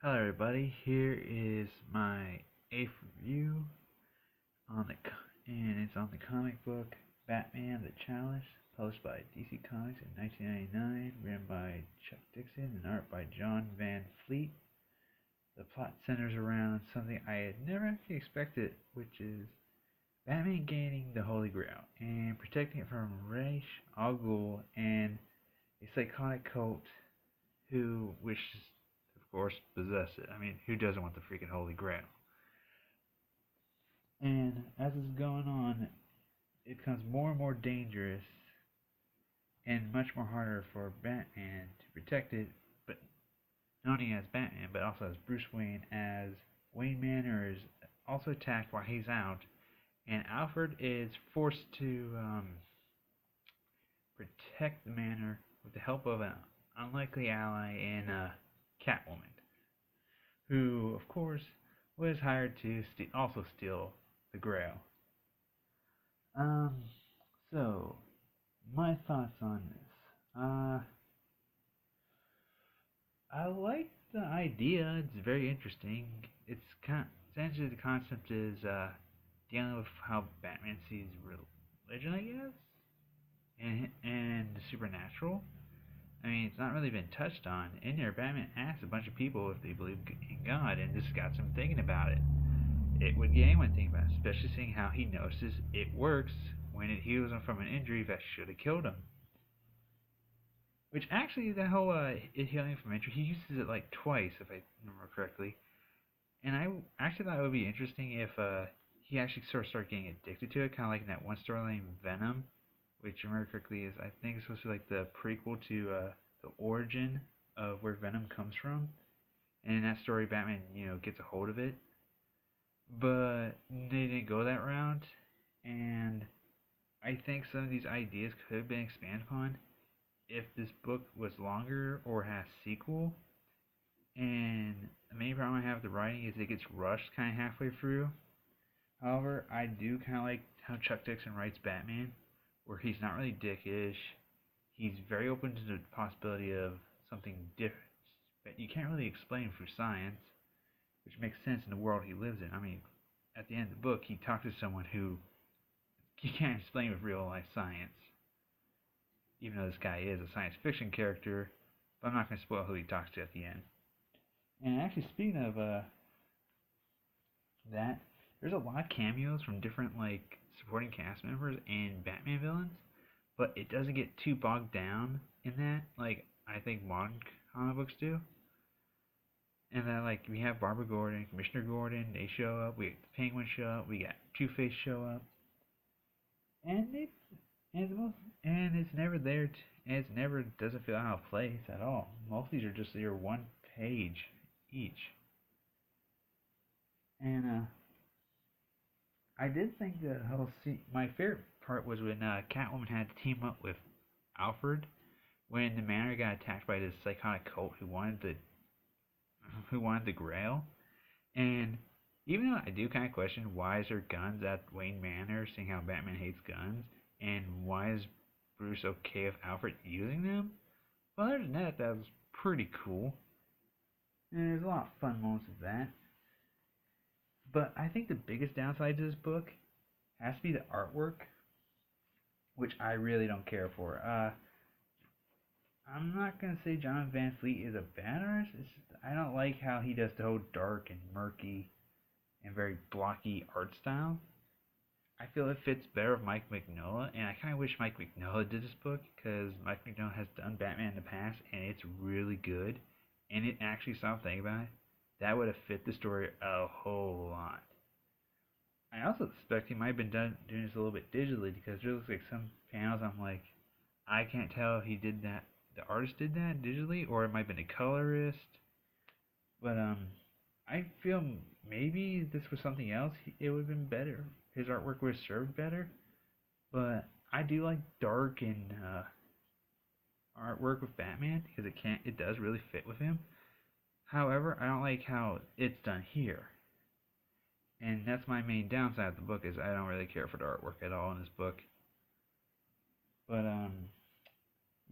Hello everybody, here is my 8th review on and it's on the comic book Batman the Chalice, published by DC Comics in 1999, written by Chuck Dixon and art by John Van Fleet. The plot centers around something I had never actually expected, which is Batman gaining the Holy Grail and protecting it from Ra's al Ghul and a psychotic cult who wishes, of course, possess it. I mean, who doesn't want the freaking Holy Grail? And as it's going on, it becomes more and more dangerous and much more harder for Batman to protect it, but not only as Batman, but also as Bruce Wayne, as Wayne Manor is also attacked while he's out, and Alfred is forced to protect the manor with the help of an unlikely ally in Catwoman, who, of course, was hired to also steal the Grail. So, my thoughts on this. I like the idea. It's very interesting. Essentially the concept is dealing with how Batman sees religion, I guess, and the supernatural. I mean, it's not really been touched on. In there, Batman asks a bunch of people if they believe in God, and this got them thinking about it. It would get anyone thinking about it, especially seeing how he notices it works when it heals him from an injury that should have killed him. Which actually, that whole it healing from injury, he uses it like twice, if I remember correctly. And I actually thought it would be interesting if he actually sort of started getting addicted to it, kind of like in that one storyline Venom, which, remember correctly, is I think it's supposed to be like the prequel to the origin of where Venom comes from. And in that story, Batman, gets a hold of it. But they didn't go that route, and I think some of these ideas could have been expanded upon if this book was longer or has sequel. And the main problem I have with the writing is it gets rushed kind of halfway through. However, I do kind of like how Chuck Dixon writes Batman, where he's not really dickish. He's very open to the possibility of something different that you can't really explain through science, which makes sense in the world he lives in. I mean, at the end of the book, he talks to someone who you can't explain with real life science, even though this guy is a science fiction character, but I'm not going to spoil who he talks to at the end. And actually, speaking of that, there's a lot of cameos from different supporting cast members and Batman villains, but it doesn't get too bogged down in that, like I think modern comic books do. And then we have Barbara Gordon, Commissioner Gordon, they show up. We have the Penguin show up. We got Two-Face show up, and it's never there. And it never doesn't feel out of place at all. Most of these are just your one page each. And I did think the whole scene. My favorite part was when Catwoman had to team up with Alfred when the Manor got attacked by this psychotic cult who wanted the Grail. And even though I do kind of question why is there guns at Wayne Manor, seeing how Batman hates guns, and why is Bruce okay with Alfred using them? Well, other than that, that was pretty cool. And there's a lot of fun moments with that. But I think the biggest downside to this book has to be the artwork, which I really don't care for. I'm not going to say John Van Fleet is a bad artist. I don't like how he does the whole dark and murky and very blocky art style. I feel it fits better with Mike Mignola, and I kind of wish Mike Mignola did this book, because Mike Mignola has done Batman in the past, and it's really good. And it actually, stop thinking about it, that would have fit the story a whole lot. I also suspect he might have been doing this a little bit digitally, because there looks like some panels I'm like, I can't tell if he did that, the artist did that digitally, or it might have been a colorist. But I feel maybe this was something else, it would have been better. His artwork would have served better. But I do like dark and artwork with Batman, because it does really fit with him. However, I don't like how it's done here. And that's my main downside of the book, is I don't really care for the artwork at all in this book. But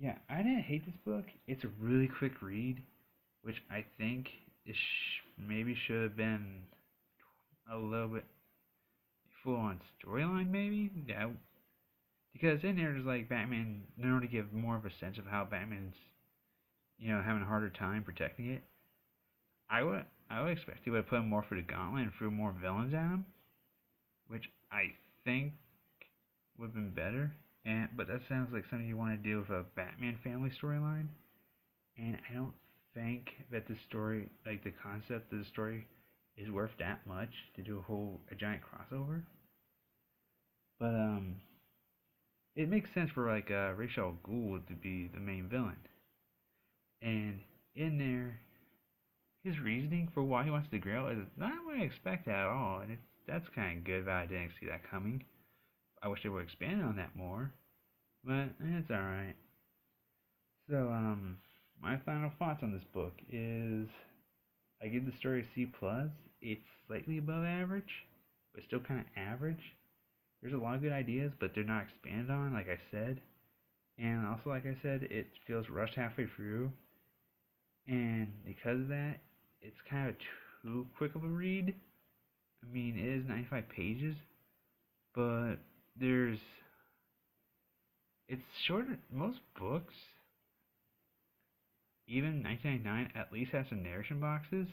yeah, I didn't hate this book. It's a really quick read, which I think maybe should have been a little bit full on storyline, maybe. Yeah, because in there's like Batman, in order to give more of a sense of how Batman's, having a harder time protecting it. I would expect he would have put more for the gauntlet and threw more villains at him, which I think would have been better. But that sounds like something you want to do with a Batman family storyline, and I don't think that the story, like the concept of the story, is worth that much to do a giant crossover. But it makes sense for like Ra's al Ghul to be the main villain, and in there, his reasoning for why he wants the Grail is not what I expect at all, and that's kind of good. But I didn't see that coming. I wish they would expand on that more, but it's all right. So my final thoughts on this book is I give the story a C plus. It's slightly above average, but still kind of average. There's a lot of good ideas, but they're not expanded on, like I said. And also, like I said, it feels rushed halfway through. And because of that, it's kind of too quick of a read. I mean, it is 95 pages, but it's shorter. Most books, even 1999, at least has some narration boxes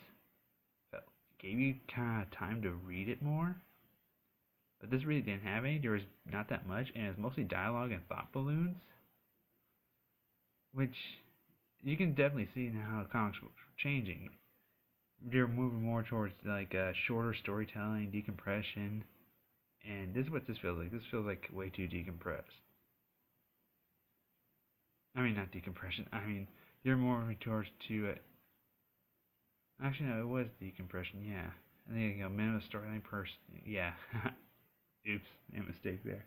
that gave you kind of time to read it more. But this really didn't have any. There was not that much, and it's mostly dialogue and thought balloons, which you can definitely see now how the comics are changing. They're moving more towards like shorter storytelling, decompression, and this is what this feels like. This feels like way too decompressed. I mean, not decompression. I mean, they're more moving towards to actually, no, it was decompression. Yeah, I think minimum storyline person. Yeah. Oops, a mistake there.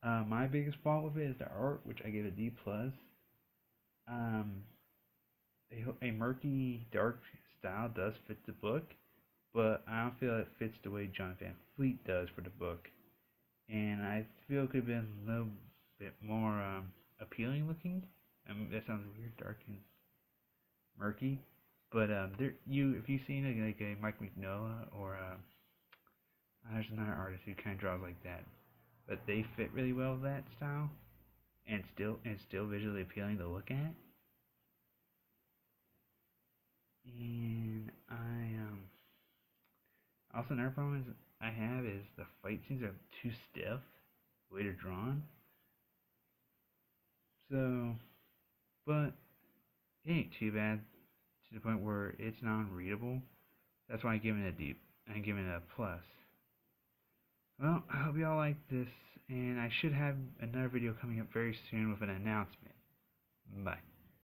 My biggest fault with it is the art, which I give a D plus. Um, a murky, dark style does fit the book, but I don't feel it fits the way John Van Fleet does for the book, and I feel it could have been a little bit more appealing looking. That sounds weird, dark and murky, but if you've seen like a Mike Mignola or there's another artist who kind of draws like that, but they fit really well with that style, and still visually appealing to look at. And also another problem I have is the fight scenes are too stiff, the way they're drawn. So, but it ain't too bad to the point where it's non-readable. That's why I'm giving it a D. I'm giving it a plus. Well, I hope y'all like this, and I should have another video coming up very soon with an announcement. Bye.